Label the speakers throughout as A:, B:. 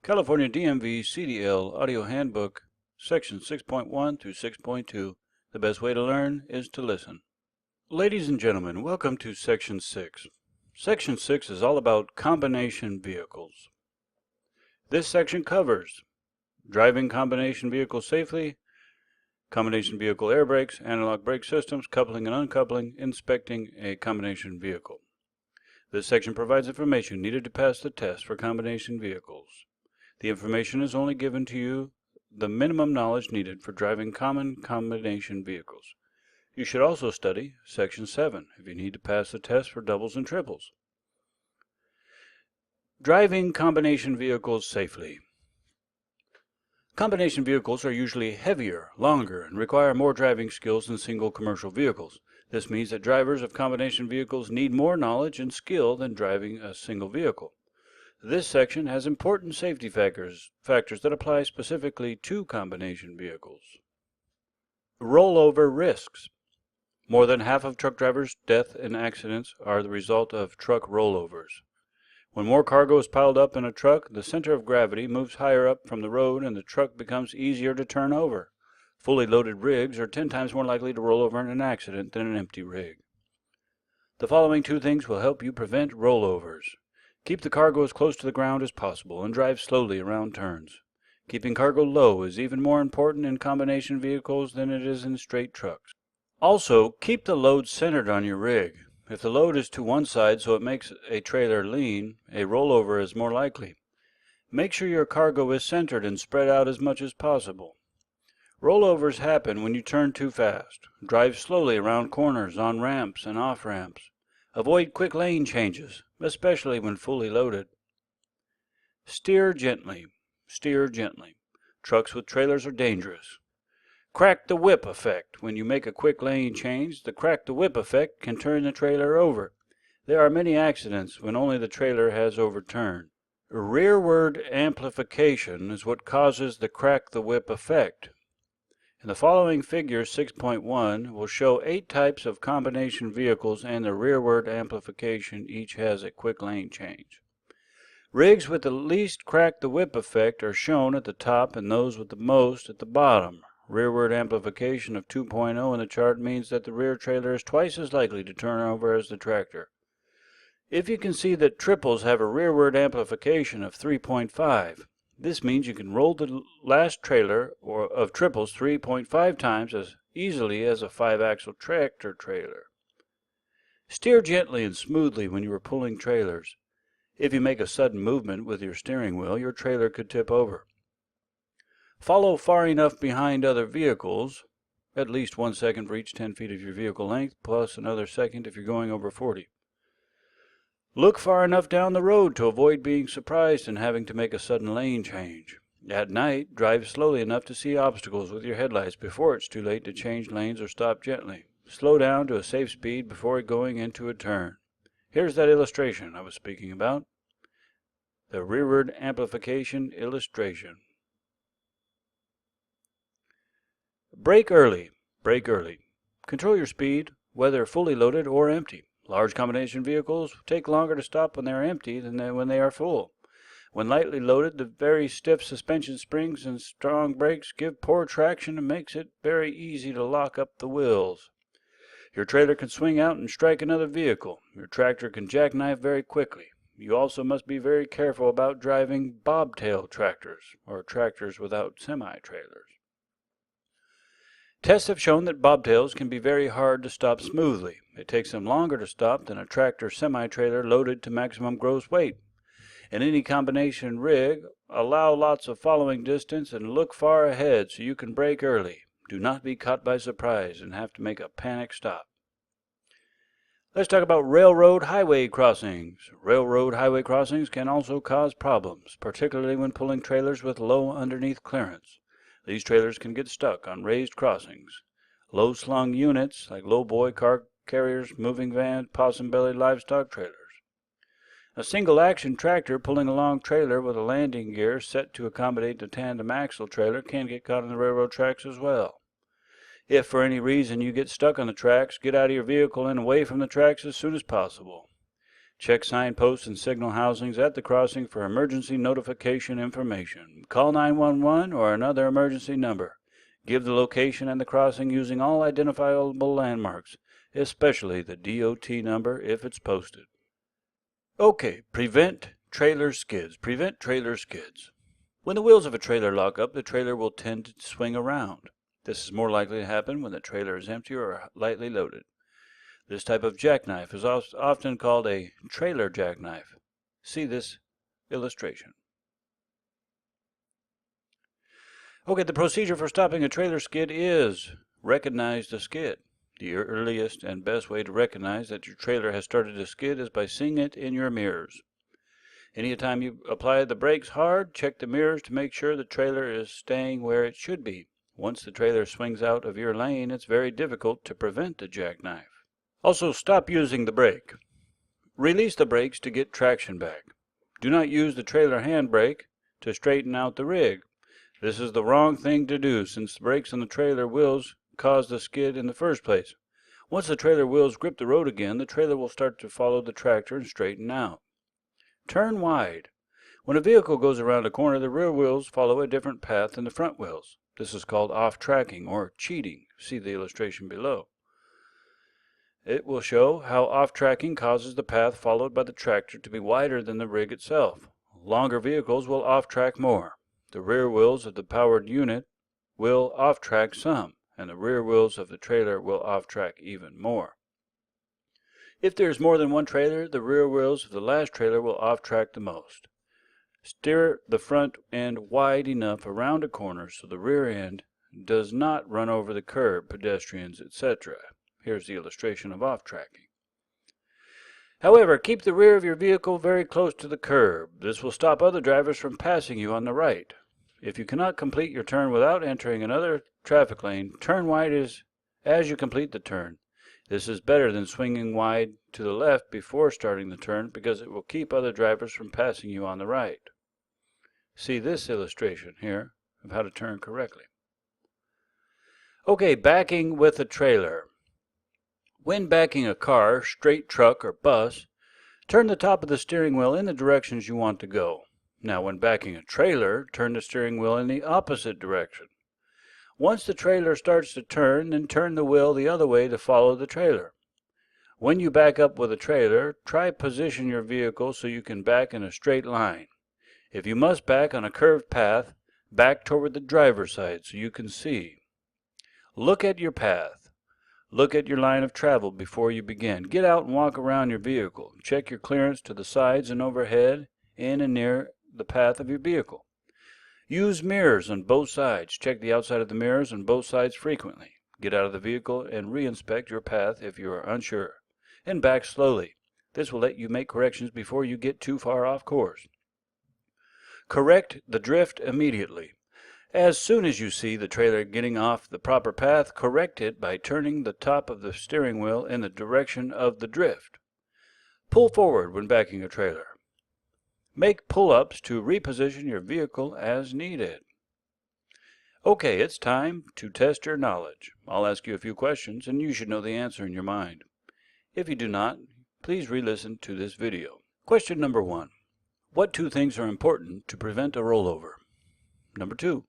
A: California DMV CDL Audio Handbook, Section 6.1 through 6.2. The best way to learn is to listen. Ladies and gentlemen, welcome to Section 6. Section 6 is all about combination vehicles. This section covers driving combination vehicles safely, combination vehicle air brakes, analog brake systems, coupling and uncoupling, inspecting a combination vehicle. This section provides information needed to pass the test for combination vehicles. The information is only given to you the minimum knowledge needed for driving common combination vehicles. You should also study Section 7 if you need to pass the test for doubles and triples. Driving combination vehicles safely. Combination vehicles are usually heavier, longer, and require more driving skills than single commercial vehicles. This means that drivers of combination vehicles need more knowledge and skill than driving a single vehicle. This section has important safety factors that apply specifically to combination vehicles. Rollover risks. More than half of truck drivers' deaths and accidents are the result of truck rollovers. When more cargo is piled up in a truck, the center of gravity moves higher up from the road and the truck becomes easier to turn over. Fully loaded rigs are 10 times more likely to roll over in an accident than an empty rig. The following two things will help you prevent rollovers. Keep the cargo as close to the ground as possible and drive slowly around turns. Keeping cargo low is even more important in combination vehicles than it is in straight trucks. Also, keep the load centered on your rig. If the load is to one side so it makes a trailer lean, a rollover is more likely. Make sure your cargo is centered and spread out as much as possible. Rollovers happen when you turn too fast. Drive slowly around corners, on ramps and off ramps. Avoid quick lane changes, especially when fully loaded. Steer gently. Steer gently. Trucks with trailers are dangerous. Crack the whip effect. When you make a quick lane change, the crack the whip effect can turn the trailer over. There are many accidents when only the trailer has overturned. Rearward amplification is what causes the crack the whip effect. In the following figure 6.1 will show 8 types of combination vehicles and the rearward amplification each has a quick lane change. Rigs with the least crack the whip effect are shown at the top and those with the most at the bottom. Rearward amplification of 2.0 in the chart means that the rear trailer is twice as likely to turn over as the tractor. If you can see that triples have a rearward amplification of 3.5, this means you can roll the last trailer of triples 3.5 times as easily as a 5-axle tractor trailer. Steer gently and smoothly when you are pulling trailers. If you make a sudden movement with your steering wheel, your trailer could tip over. Follow far enough behind other vehicles, at least 1 second for each 10 feet of your vehicle length, plus another second if you're going over 40. Look far enough down the road to avoid being surprised and having to make a sudden lane change. At night, drive slowly enough to see obstacles with your headlights before it's too late to change lanes or stop gently. Slow down to a safe speed before going into a turn. Here's that illustration I was speaking about. The rearward amplification illustration. Brake early. Brake early. Control your speed, whether fully loaded or empty. Large combination vehicles take longer to stop when they are empty than when they are full. When lightly loaded, the very stiff suspension springs and strong brakes give poor traction and makes it very easy to lock up the wheels. Your trailer can swing out and strike another vehicle. Your tractor can jackknife very quickly. You also must be very careful about driving bobtail tractors, or tractors without semi-trailers. Tests have shown that bobtails can be very hard to stop smoothly. It takes them longer to stop than a tractor semi-trailer loaded to maximum gross weight. In any combination rig, allow lots of following distance and look far ahead so you can brake early. Do not be caught by surprise and have to make a panic stop. Let's talk about railroad highway crossings. Railroad highway crossings can also cause problems, particularly when pulling trailers with low underneath clearance. These trailers can get stuck on raised crossings. Low-slung units, like low-boy car carriers, moving vans, possum-bellied livestock trailers. A single-action tractor pulling a long trailer with a landing gear set to accommodate the tandem axle trailer can get caught on the railroad tracks as well. If for any reason you get stuck on the tracks, get out of your vehicle and away from the tracks as soon as possible. Check signposts and signal housings at the crossing for emergency notification information. Call 911 or another emergency number. Give the location and the crossing using all identifiable landmarks, especially the DOT number if it's posted. Okay, prevent trailer skids. Prevent trailer skids. When the wheels of a trailer lock up, the trailer will tend to swing around. This is more likely to happen when the trailer is empty or lightly loaded. This type of jackknife is often called a trailer jackknife. See this illustration. Okay, the procedure for stopping a trailer skid is recognize the skid. The earliest and best way to recognize that your trailer has started to skid is by seeing it in your mirrors. Anytime you apply the brakes hard, check the mirrors to make sure the trailer is staying where it should be. Once the trailer swings out of your lane, it's very difficult to prevent a jackknife. Also, stop using the brake. Release the brakes to get traction back. Do not use the trailer handbrake to straighten out the rig. This is the wrong thing to do since the brakes on the trailer wheels caused the skid in the first place. Once the trailer wheels grip the road again, the trailer will start to follow the tractor and straighten out. Turn wide. When a vehicle goes around a corner, the rear wheels follow a different path than the front wheels. This is called off-tracking or cheating. See the illustration below. It will show how off-tracking causes the path followed by the tractor to be wider than the rig itself. Longer vehicles will off-track more. The rear wheels of the powered unit will off-track some, and the rear wheels of the trailer will off-track even more. If there is more than one trailer, the rear wheels of the last trailer will off-track the most. Steer the front end wide enough around a corner so the rear end does not run over the curb, pedestrians, etc. Here's the illustration of off-tracking. However, keep the rear of your vehicle very close to the curb. This will stop other drivers from passing you on the right. If you cannot complete your turn without entering another traffic lane, turn wide as you complete the turn. This is better than swinging wide to the left before starting the turn because it will keep other drivers from passing you on the right. See this illustration here of how to turn correctly. Okay, backing with a trailer. When backing a car, straight truck, or bus, turn the top of the steering wheel in the directions you want to go. Now, when backing a trailer, turn the steering wheel in the opposite direction. Once the trailer starts to turn, then turn the wheel the other way to follow the trailer. When you back up with a trailer, try position your vehicle so you can back in a straight line. If you must back on a curved path, back toward the driver's side so you can see. Look at your path. Look at your line of travel before you begin. Get out and walk around your vehicle. Check your clearance to the sides and overhead, in and near the path of your vehicle. Use mirrors on both sides. Check the outside of the mirrors on both sides frequently. Get out of the vehicle and re-inspect your path if you are unsure. And back slowly. This will let you make corrections before you get too far off course. Correct the drift immediately. As soon as you see the trailer getting off the proper path, correct it by turning the top of the steering wheel in the direction of the drift. Pull forward when backing a trailer. Make pull-ups to reposition your vehicle as needed. Okay, it's time to test your knowledge. I'll ask you a few questions and you should know the answer in your mind. If you do not, please re-listen to this video. Question number 1. What two things are important to prevent a rollover? Number 2.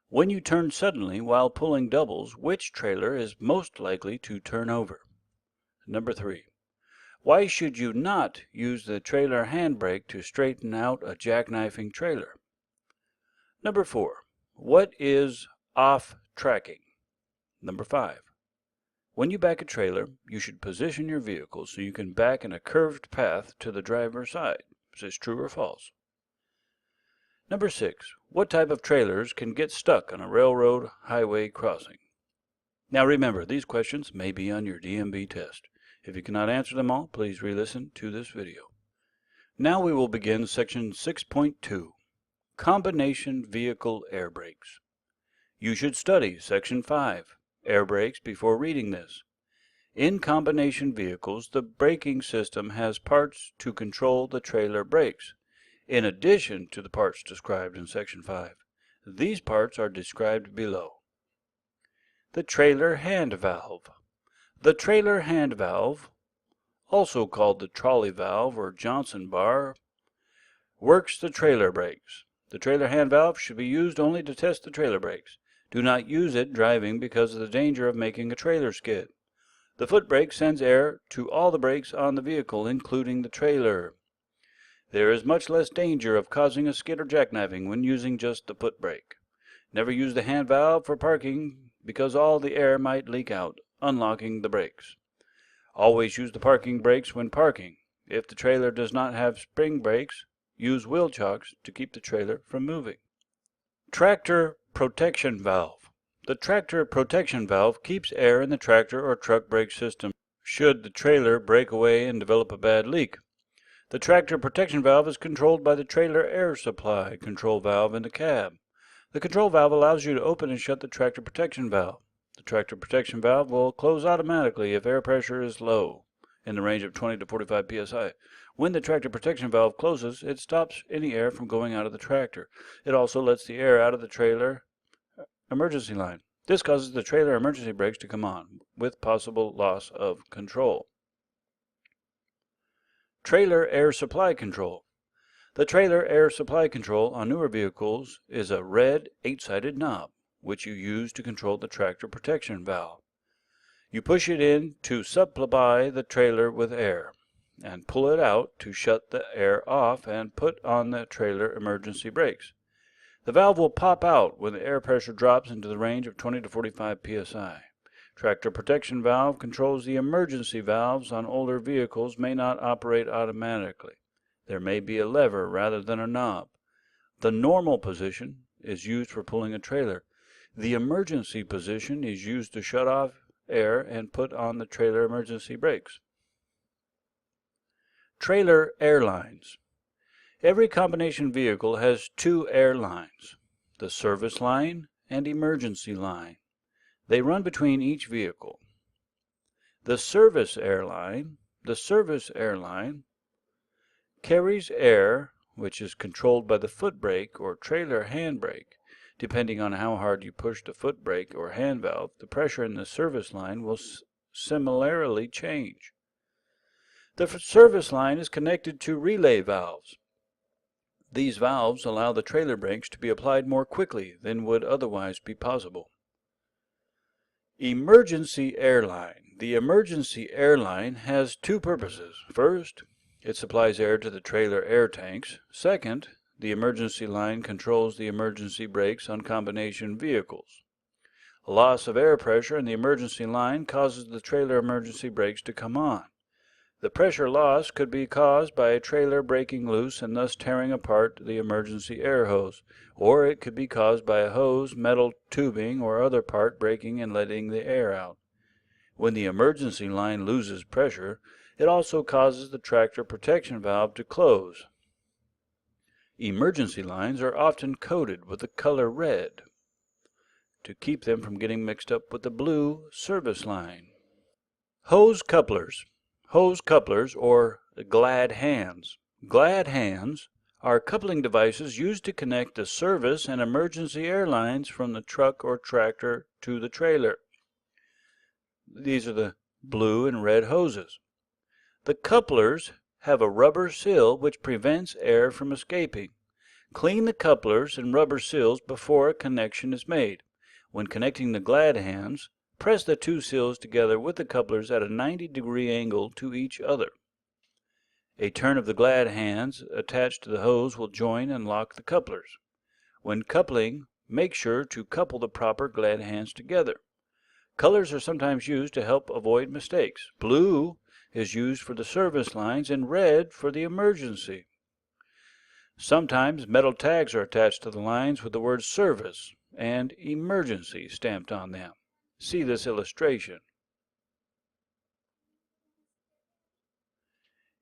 A: When you turn suddenly while pulling doubles, which trailer is most likely to turn over? Number 3. Why should you not use the trailer handbrake to straighten out a jackknifing trailer? Number 4. What is off-tracking? Number 5. When you back a trailer, you should position your vehicle so you can back in a curved path to the driver's side. Is this true or false? Number 6. What type of trailers can get stuck on a railroad highway crossing? Now remember, these questions may be on your DMV test. If you cannot answer them all, please re-listen to this video. Now we will begin section 6.2, Combination Vehicle Air Brakes. You should study section 5, Air Brakes, before reading this. In combination vehicles, the braking system has parts to control the trailer brakes. In addition to the parts described in section 5, these parts are described below. The trailer hand valve. The trailer hand valve, also called the trolley valve or Johnson bar, works the trailer brakes. The trailer hand valve should be used only to test the trailer brakes. Do not use it driving because of the danger of making a trailer skid. The foot brake sends air to all the brakes on the vehicle, including the trailer. There is much less danger of causing a skid or jackknifing when using just the foot brake. Never use the hand valve for parking because all the air might leak out, unlocking the brakes. Always use the parking brakes when parking. If the trailer does not have spring brakes, use wheel chocks to keep the trailer from moving. Tractor protection valve. The tractor protection valve keeps air in the tractor or truck brake system should the trailer break away and develop a bad leak. The tractor protection valve is controlled by the trailer air supply control valve in the cab. The control valve allows you to open and shut the tractor protection valve. The tractor protection valve will close automatically if air pressure is low, in the range of 20 to 45 psi. When the tractor protection valve closes, it stops any air from going out of the tractor. It also lets the air out of the trailer emergency line. This causes the trailer emergency brakes to come on, with possible loss of control. Trailer air supply control. The trailer air supply control on newer vehicles is a red 8-sided knob, which you use to control the tractor protection valve. You push it in to supply the trailer with air, and pull it out to shut the air off and put on the trailer emergency brakes. The valve will pop out when the air pressure drops into the range of 20 to 45 psi. Tractor protection valve controls the emergency valves on older vehicles may not operate automatically. There may be a lever rather than a knob. The normal position is used for pulling a trailer. The emergency position is used to shut off air and put on the trailer emergency brakes. Trailer air lines. Every combination vehicle has two air lines, the service line and emergency line. They run between each vehicle. The service airline carries air, which is controlled by the foot brake or trailer hand brake. Depending on how hard you push the foot brake or hand valve, the pressure in the service line will similarly change. The service line is connected to relay valves. These valves allow the trailer brakes to be applied more quickly than would otherwise be possible. Emergency airline. The emergency airline has two purposes. First, it supplies air to the trailer air tanks. Second, the emergency line controls the emergency brakes on combination vehicles. A loss of air pressure in the emergency line causes the trailer emergency brakes to come on. The pressure loss could be caused by a trailer breaking loose and thus tearing apart the emergency air hose, or it could be caused by a hose, metal tubing, or other part breaking and letting the air out. When the emergency line loses pressure, it also causes the tractor protection valve to close. Emergency lines are often coated with the color red to keep them from getting mixed up with the blue service line. Hose couplers. Hose couplers or glad hands. Glad hands are coupling devices used to connect the service and emergency air lines from the truck or tractor to the trailer. These are the blue and red hoses. The couplers have a rubber seal which prevents air from escaping. Clean the couplers and rubber seals before a connection is made. When connecting the glad hands, press the two seals together with the couplers at a 90-degree angle to each other. A turn of the glad hands attached to the hose will join and lock the couplers. When coupling, make sure to couple the proper glad hands together. Colors are sometimes used to help avoid mistakes. Blue is used for the service lines and red for the emergency. Sometimes metal tags are attached to the lines with the words service and emergency stamped on them. See this illustration.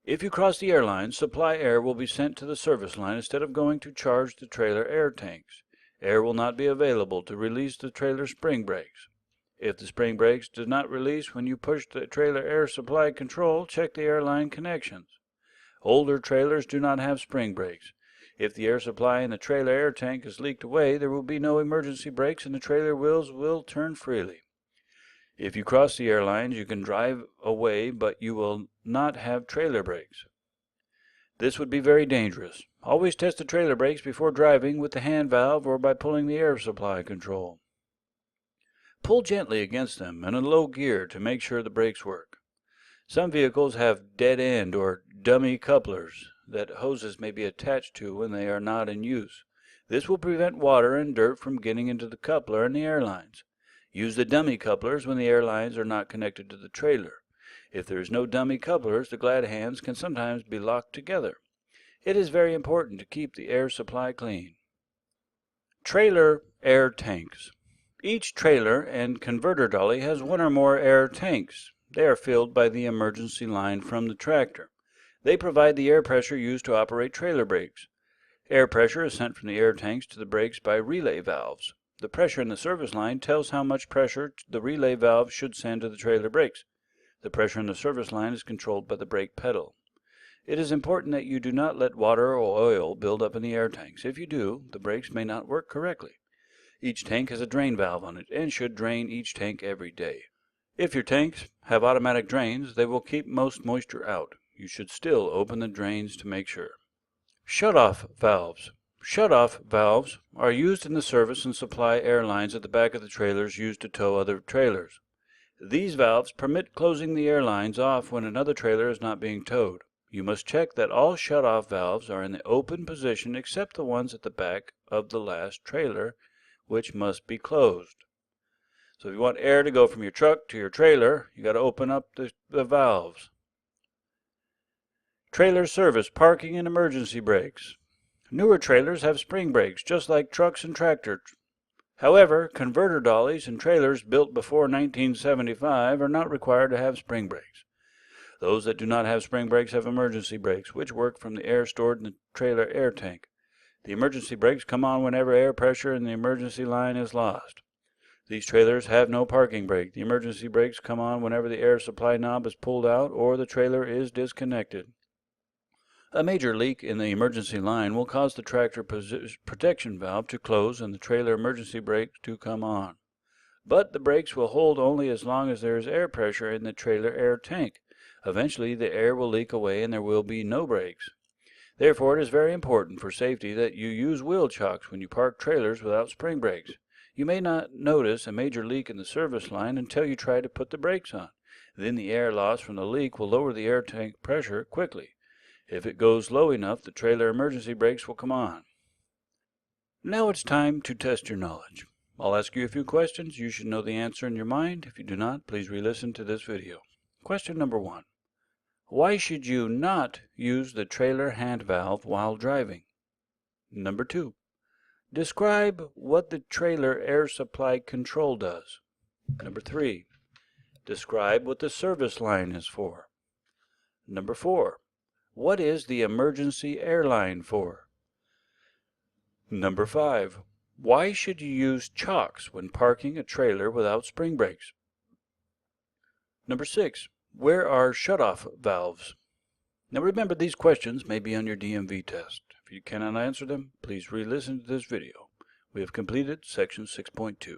A: If you cross the air lines, supply air will be sent to the service line instead of going to charge the trailer air tanks. Air will not be available to release the trailer spring brakes. If the spring brakes do not release when you push the trailer air supply control, check the airline connections. Older trailers do not have spring brakes. If the air supply in the trailer air tank is leaked away, there will be no emergency brakes and the trailer wheels will turn freely. If you cross the airlines, you can drive away, but you will not have trailer brakes. This would be very dangerous. Always test the trailer brakes before driving with the hand valve or by pulling the air supply control. Pull gently against them in a low gear to make sure the brakes work. Some vehicles have dead end or dummy couplers that hoses may be attached to when they are not in use. This will prevent water and dirt from getting into the coupler and the airlines. Use the dummy couplers when the airlines are not connected to the trailer. If there is no dummy couplers, the glad hands can sometimes be locked together. It is very important to keep the air supply clean. Trailer air tanks. Each trailer and converter dolly has one or more air tanks. They are filled by the emergency line from the tractor. They provide the air pressure used to operate trailer brakes. Air pressure is sent from the air tanks to the brakes by relay valves. The pressure in the service line tells how much pressure the relay valve should send to the trailer brakes. The pressure in the service line is controlled by the brake pedal. It is important that you do not let water or oil build up in the air tanks. If you do, the brakes may not work correctly. Each tank has a drain valve on it and should drain each tank every day. If your tanks have automatic drains, they will keep most moisture out. You should still open the drains to make sure. Shut-off valves. Shut-off valves are used in the service and supply airlines at the back of the trailers used to tow other trailers. These valves permit closing the airlines off when another trailer is not being towed. You must check that all shut-off valves are in the open position except the ones at the back of the last trailer, which must be closed. So if you want air to go from your truck to your trailer, you got to open up the valves. Trailer service, parking, and emergency brakes. Newer trailers have spring brakes, just like trucks and tractors. However, converter dollies and trailers built before 1975 are not required to have spring brakes. Those that do not have spring brakes have emergency brakes, which work from the air stored in the trailer air tank. The emergency brakes come on whenever air pressure in the emergency line is lost. These trailers have no parking brake. The emergency brakes come on whenever the air supply knob is pulled out or the trailer is disconnected. A major leak in the emergency line will cause the tractor protection valve to close and the trailer emergency brake to come on. But the brakes will hold only as long as there is air pressure in the trailer air tank. Eventually, the air will leak away and there will be no brakes. Therefore, it is very important for safety that you use wheel chocks when you park trailers without spring brakes. You may not notice a major leak in the service line until you try to put the brakes on. Then the air loss from the leak will lower the air tank pressure quickly. If it goes low enough, the trailer emergency brakes will come on. Now it's time to test your knowledge. I'll ask you a few questions. You should know the answer in your mind. If you do not, please re-listen to this video. Question number 1. Why should you not use the trailer hand valve while driving? Number 2. Describe what the trailer air supply control does. Number 3. Describe what the service line is for. Number 4. What is the emergency airline for? Number 5. Why should you use chocks when parking a trailer without spring brakes? Number 6. Where are shutoff valves? Now remember, these questions may be on your DMV test. If you cannot answer them, please re-listen to this video. We have completed section 6.2.